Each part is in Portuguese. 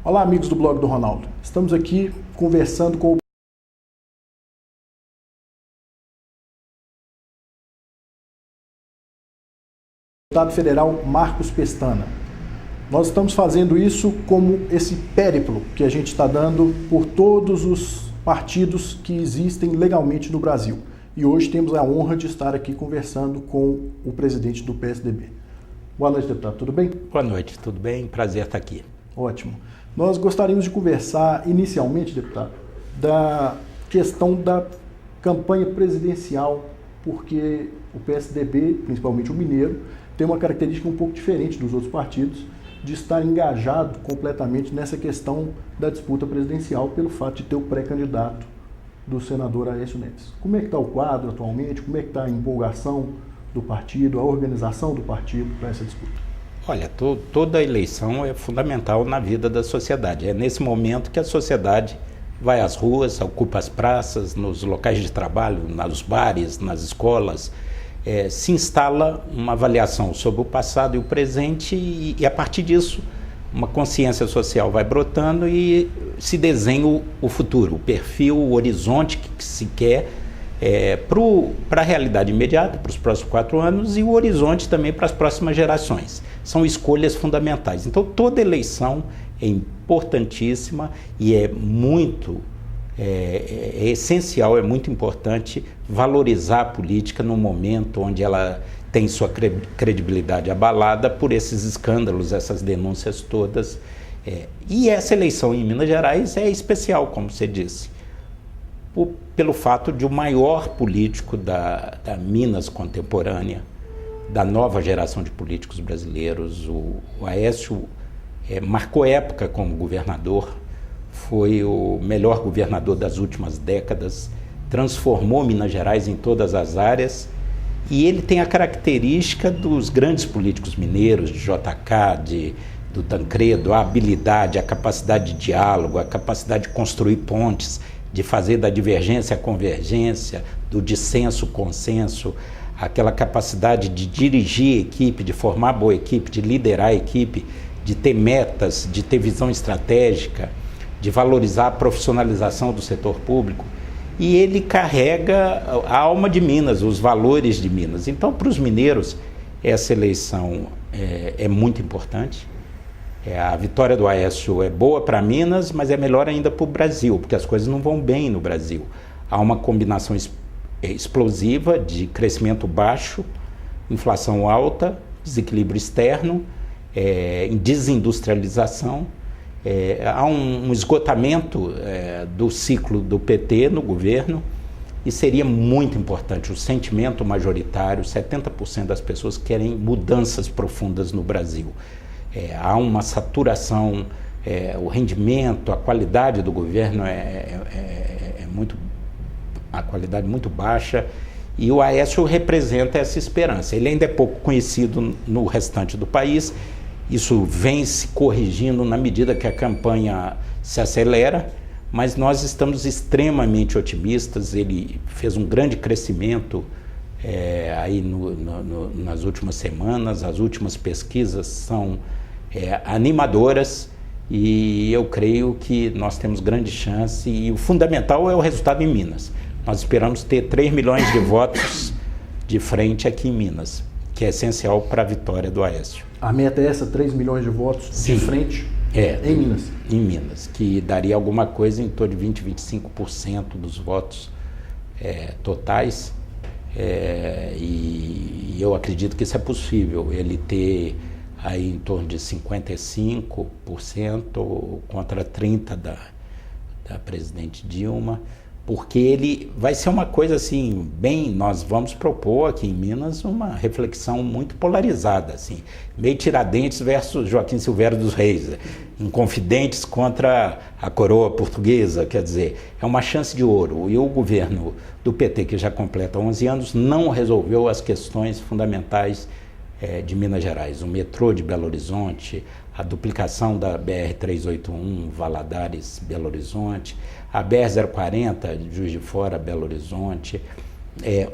Olá, amigos do blog do Ronaldo. Estamos aqui conversando com o deputado federal Marcos Pestana. Nós estamos fazendo isso como esse périplo que a gente está dando por todos os partidos que existem legalmente no Brasil. E hoje temos a honra de estar aqui conversando com o presidente do PSDB. Boa noite, deputado. Tudo bem? Boa noite, tudo bem? Prazer estar aqui. Ótimo. Nós gostaríamos de conversar inicialmente, deputado, da questão da campanha presidencial, porque o PSDB, principalmente o mineiro, tem uma característica um pouco diferente dos outros partidos de estar engajado completamente nessa questão da disputa presidencial pelo fato de ter o pré-candidato do senador Aécio Neves. Como é que está o quadro atualmente? Como é que está a empolgação do partido, a organização do partido para essa disputa? Olha, toda eleição é fundamental na vida da sociedade. É nesse momento que a sociedade vai às ruas, ocupa as praças, nos locais de trabalho, nos bares, nas escolas, se instala uma avaliação sobre o passado e o presente e a partir disso uma consciência social vai brotando e se desenha o futuro, o perfil, o horizonte que se quer para a realidade imediata, para os próximos 4 anos e o horizonte também para as próximas gerações. São escolhas fundamentais. Então, toda eleição é importantíssima e é essencial, é muito importante valorizar a política no momento onde ela tem sua credibilidade abalada por esses escândalos, essas denúncias todas. E essa eleição em Minas Gerais é especial, como você disse, pelo fato de o maior político da Minas contemporânea, da nova geração de políticos brasileiros, o Aécio, marcou época como governador, foi o melhor governador das últimas décadas, transformou Minas Gerais em todas as áreas e ele tem a característica dos grandes políticos mineiros, de JK, do Tancredo, a habilidade, a capacidade de diálogo, a capacidade de construir pontes, de fazer da divergência a convergência, do dissenso consenso, aquela capacidade de dirigir a equipe, de formar boa equipe, de liderar a equipe, de ter metas, de ter visão estratégica, de valorizar a profissionalização do setor público. E ele carrega a alma de Minas, os valores de Minas. Então, para os mineiros, essa eleição é muito importante. A vitória do Aécio é boa para Minas, mas é melhor ainda para o Brasil, porque as coisas não vão bem no Brasil. Há uma combinação explosiva de crescimento baixo, inflação alta, desequilíbrio externo, desindustrialização. Há um esgotamento do ciclo do PT no governo e seria muito importante o sentimento majoritário, 70% das pessoas querem mudanças profundas no Brasil. Há uma saturação, o rendimento, a qualidade do governo a qualidade muito baixa e o Aécio representa essa esperança. Ele ainda é pouco conhecido no restante do país, isso vem se corrigindo na medida que a campanha se acelera, mas nós estamos extremamente otimistas. Ele fez um grande crescimento aí nas últimas semanas, as últimas pesquisas são animadoras e eu creio que nós temos grande chance e o fundamental é o resultado em Minas. Nós esperamos ter 3 milhões de votos de frente aqui em Minas, que é essencial para a vitória do Aécio. A meta é essa, 3 milhões de votos de frente em Minas? Em Minas, que daria alguma coisa em torno de 20-25% dos votos totais. E eu acredito que isso é possível, ele ter aí em torno de 55% contra 30% da presidente Dilma, porque ele vai ser uma coisa assim, nós vamos propor aqui em Minas uma reflexão muito polarizada, assim, meio Tiradentes versus Joaquim Silvério dos Reis, Inconfidentes contra a coroa portuguesa, quer dizer, é uma chance de ouro. E o governo do PT, que já completa 11 anos, não resolveu as questões fundamentais de Minas Gerais, o metrô de Belo Horizonte, a duplicação da BR-381, Valadares, Belo Horizonte, a BR-040, Juiz de Fora, Belo Horizonte,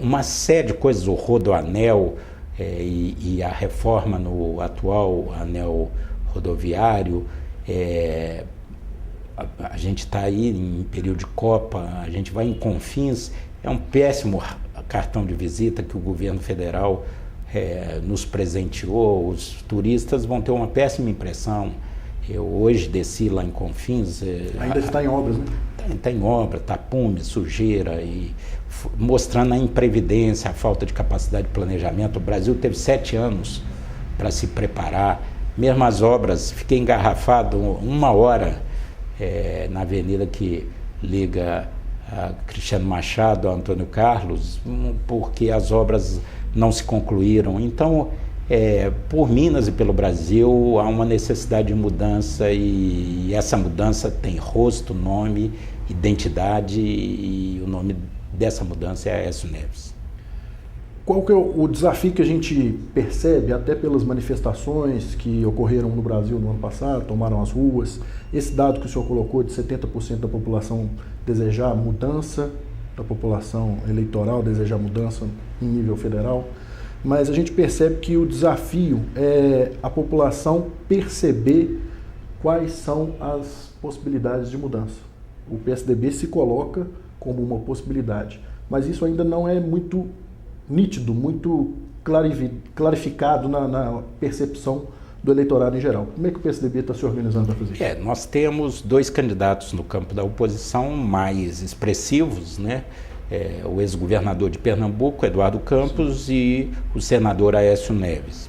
uma série de coisas, o Rodoanel e a reforma no atual anel rodoviário, gente está aí em período de Copa, a gente vai em Confins, é um péssimo cartão de visita que o governo federal nos presenteou, os turistas vão ter uma péssima impressão. Eu hoje desci lá em Confins. Ainda está em obras, né? Está em obra, tapume, sujeira, e mostrando a imprevidência, a falta de capacidade de planejamento. O Brasil teve 7 anos para se preparar. Mesmo as obras, fiquei engarrafado 1 hora na avenida que liga a Cristiano Machado a Antônio Carlos, porque as obras não se concluíram. Então, por Minas e pelo Brasil, há uma necessidade de mudança, e essa mudança tem rosto, nome, identidade, e o nome dessa mudança é Aécio Neves. Qual que é o desafio que a gente percebe, até pelas manifestações que ocorreram no Brasil no ano passado, tomaram as ruas, esse dado que o senhor colocou de 70% da população desejar mudança, da população eleitoral desejar mudança em nível federal, mas a gente percebe que o desafio é a população perceber quais são as possibilidades de mudança. O PSDB se coloca como uma possibilidade, mas isso ainda não é muito nítido, muito clarificado na percepção do eleitorado em geral. Como é que o PSDB está se organizando para fazer isso? Nós temos 2 candidatos no campo da oposição mais expressivos, né? O ex-governador de Pernambuco, Eduardo Campos, e o senador Aécio Neves.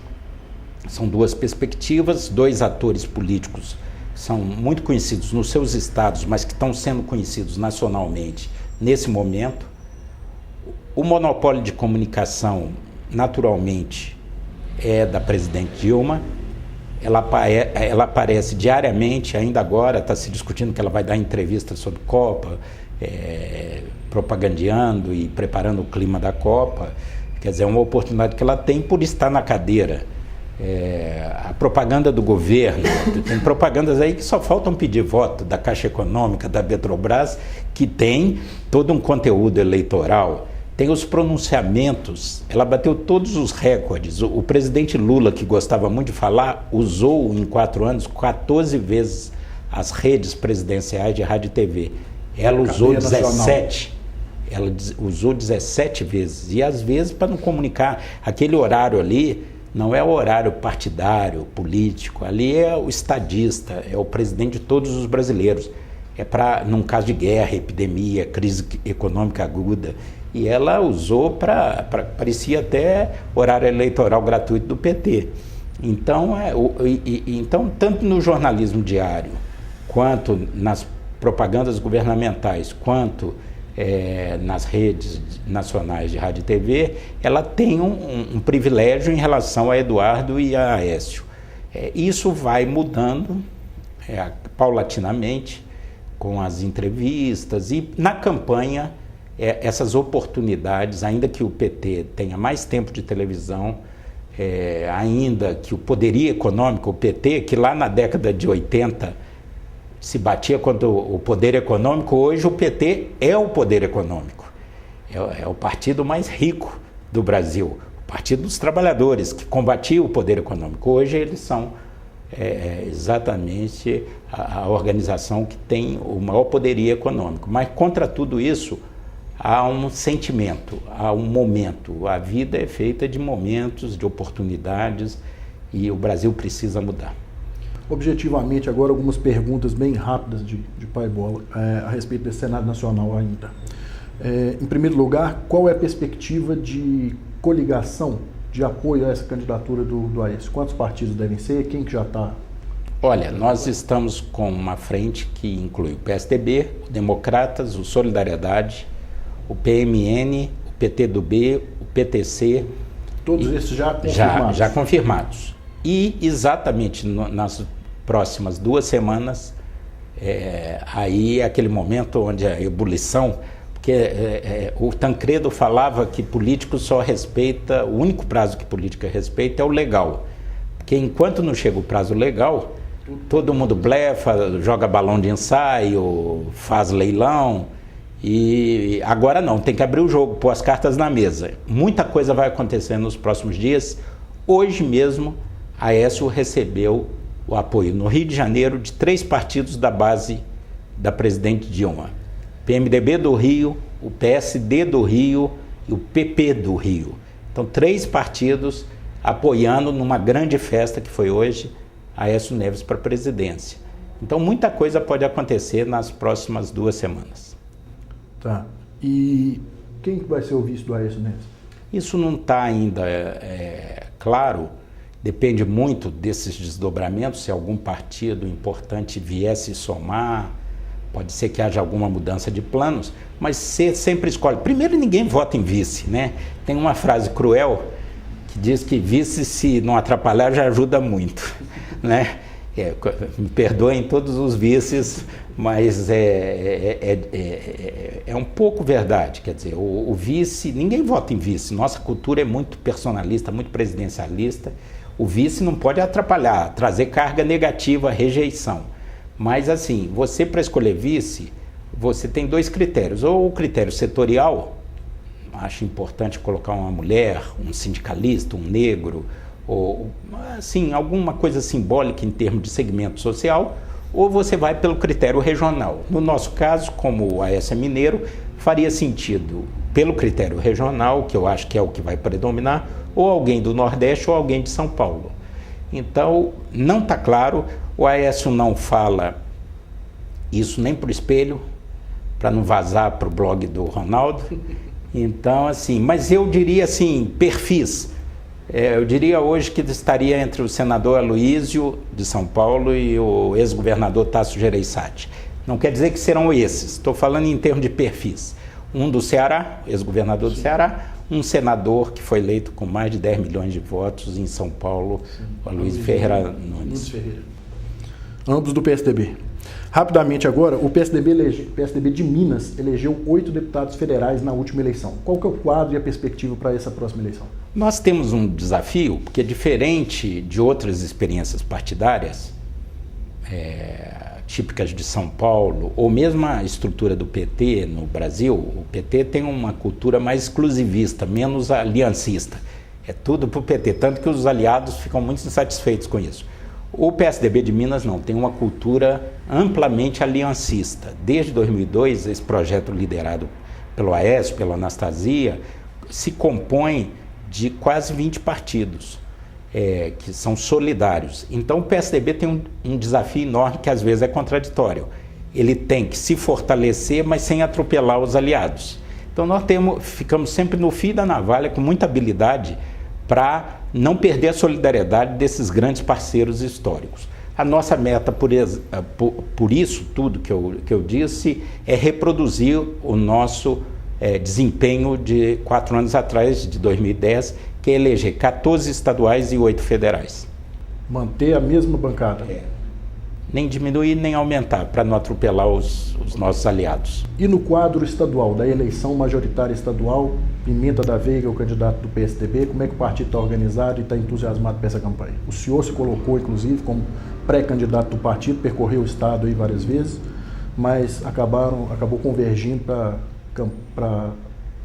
São 2 perspectivas, 2 atores políticos que são muito conhecidos nos seus estados, mas que estão sendo conhecidos nacionalmente nesse momento. O monopólio de comunicação, naturalmente, é da presidente Dilma. Ela aparece diariamente, ainda agora está se discutindo que ela vai dar entrevista sobre Copa, propagandeando e preparando o clima da Copa. Quer dizer, é uma oportunidade que ela tem por estar na cadeira. A propaganda do governo, tem propagandas aí que só faltam pedir voto, da Caixa Econômica, da Petrobras, que tem todo um conteúdo eleitoral. Tem os pronunciamentos, ela bateu todos os recordes. O presidente Lula, que gostava muito de falar, usou em 4 anos 14 vezes as redes presidenciais de rádio e TV. Ela usou 17. Ela usou 17 vezes. E às vezes para não comunicar. Aquele horário ali não é o horário partidário, político. Ali é o estadista, é o presidente de todos os brasileiros. É para, num caso de guerra, epidemia, crise econômica aguda. E ela usou parecia até horário eleitoral gratuito do PT. Então, então, tanto no jornalismo diário, quanto nas propagandas governamentais, quanto nas redes nacionais de rádio e TV, ela tem um privilégio em relação a Eduardo e a Aécio. Isso vai mudando paulatinamente, com as entrevistas, e na campanha essas oportunidades, ainda que o PT tenha mais tempo de televisão, ainda que o poderio econômico, o PT, que lá na década de 80 se batia contra o poder econômico, hoje o PT é o poder econômico. É o partido mais rico do Brasil, o Partido dos Trabalhadores, que combatia o poder econômico. Hoje eles são exatamente a organização que tem o maior poderio econômico. Mas contra tudo isso, há um sentimento, há um momento. A vida é feita de momentos, de oportunidades, e o Brasil precisa mudar. Objetivamente, agora algumas perguntas bem rápidas de Pai Bola a respeito desse Senado Nacional ainda. Em primeiro lugar, qual é a perspectiva de coligação, de apoio a essa candidatura do Aécio? Quantos partidos devem ser? Quem que já está? Olha, nós estamos com uma frente que inclui o PSDB, o Democratas, o Solidariedade, o PMN, o PTB, o PTC. Todos esses já confirmados? Já confirmados. E exatamente nas próximas 2 semanas, aí é aquele momento onde a ebulição, porque o Tancredo falava que político só respeita, o único prazo que política respeita é o legal. Porque enquanto não chega o prazo legal, todo mundo blefa, joga balão de ensaio, faz leilão. E agora não, tem que abrir o jogo, pôr as cartas na mesa. Muita coisa vai acontecer nos próximos dias. Hoje mesmo, Aécio recebeu o apoio no Rio de Janeiro de 3 partidos da base da presidente Dilma. PMDB do Rio, o PSD do Rio e o PP do Rio. Então, 3 partidos apoiando numa grande festa que foi hoje Aécio Neves para a presidência. Então, muita coisa pode acontecer nas próximas 2 semanas. Tá. E quem vai ser o vice do Aécio Neves? Isso não está ainda claro, depende muito desses desdobramentos, se algum partido importante viesse somar, pode ser que haja alguma mudança de planos, mas você sempre escolhe. Primeiro, ninguém vota em vice, né? Tem uma frase cruel que diz que vice, se não atrapalhar, já ajuda muito, né? Me perdoem todos os vices, mas é um pouco verdade. Quer dizer, o vice, ninguém vota em vice. Nossa cultura é muito personalista, muito presidencialista. O vice não pode atrapalhar, trazer carga negativa, rejeição. Mas assim, você para escolher vice, você tem 2 critérios. Ou o critério setorial, acho importante colocar uma mulher, um sindicalista, um negro, ou assim, alguma coisa simbólica em termos de segmento social, ou você vai pelo critério regional. No nosso caso, como o Aécio é mineiro, faria sentido pelo critério regional, que eu acho que é o que vai predominar, ou alguém do Nordeste ou alguém de São Paulo. Então, não está claro, o Aécio não fala isso nem para o espelho, para não vazar para o blog do Ronaldo. Então, assim, mas eu diria assim, perfis. Eu diria hoje que estaria entre o senador Aloísio, de São Paulo, e o ex-governador Tasso Gereissati. Não quer dizer que serão esses, estou falando em termos de perfis. Um do Ceará, ex-governador do Ceará, um senador que foi eleito com mais de 10 milhões de votos em São Paulo, o Aloísio Ferreira Nunes. Ambos do PSDB. Rapidamente agora, o PSDB de Minas elegeu 8 deputados federais na última eleição. Qual que é o quadro e a perspectiva para essa próxima eleição? Nós temos um desafio, porque diferente de outras experiências partidárias, típicas de São Paulo, ou mesmo a estrutura do PT no Brasil, o PT tem uma cultura mais exclusivista, menos aliancista. É tudo para o PT, tanto que os aliados ficam muito insatisfeitos com isso. O PSDB de Minas não, tem uma cultura amplamente aliancista. Desde 2002, esse projeto liderado pelo Aécio, pela Anastasia, se compõe de quase 20 partidos, que são solidários. Então o PSDB tem um desafio enorme que às vezes é contraditório. Ele tem que se fortalecer, mas sem atropelar os aliados. Então nós ficamos sempre no fio da navalha, com muita habilidade, para não perder a solidariedade desses grandes parceiros históricos. A nossa meta, por isso tudo que eu disse, é reproduzir o nosso desempenho de 4 anos atrás, de 2010, que é eleger 14 estaduais e 8 federais. Manter a mesma bancada. Nem diminuir, nem aumentar, para não atropelar os nossos aliados. E no quadro estadual, da eleição majoritária estadual, Pimenta da Veiga, o candidato do PSDB, como é que o partido está organizado e está entusiasmado para essa campanha? O senhor se colocou, inclusive, como pré-candidato do partido, percorreu o estado aí várias vezes, mas acabou convergindo para a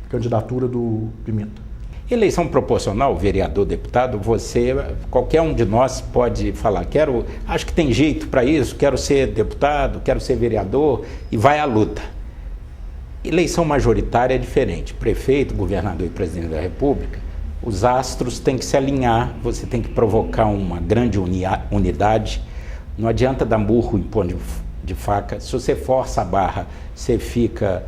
candidatura do Pimenta. Eleição proporcional, vereador, deputado, qualquer um de nós pode falar, acho que tem jeito para isso, quero ser deputado, quero ser vereador, e vai à luta. Eleição majoritária é diferente. Prefeito, governador e presidente da República, os astros têm que se alinhar, você tem que provocar uma grande unidade. Não adianta dar murro em ponto de faca. Se você força a barra, você fica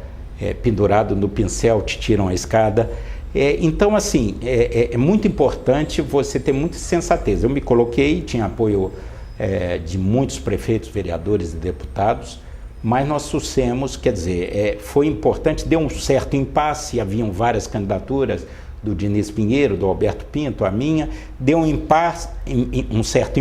pendurado no pincel, te tiram a escada. Então, assim, é muito importante você ter muita sensatez. Eu me coloquei, tinha apoio de muitos prefeitos, vereadores e deputados, mas nós trouxemos, quer dizer, foi importante, deu um certo impasse, haviam várias candidaturas, do Diniz Pinheiro, do Alberto Pinto, a minha, deu um certo impasse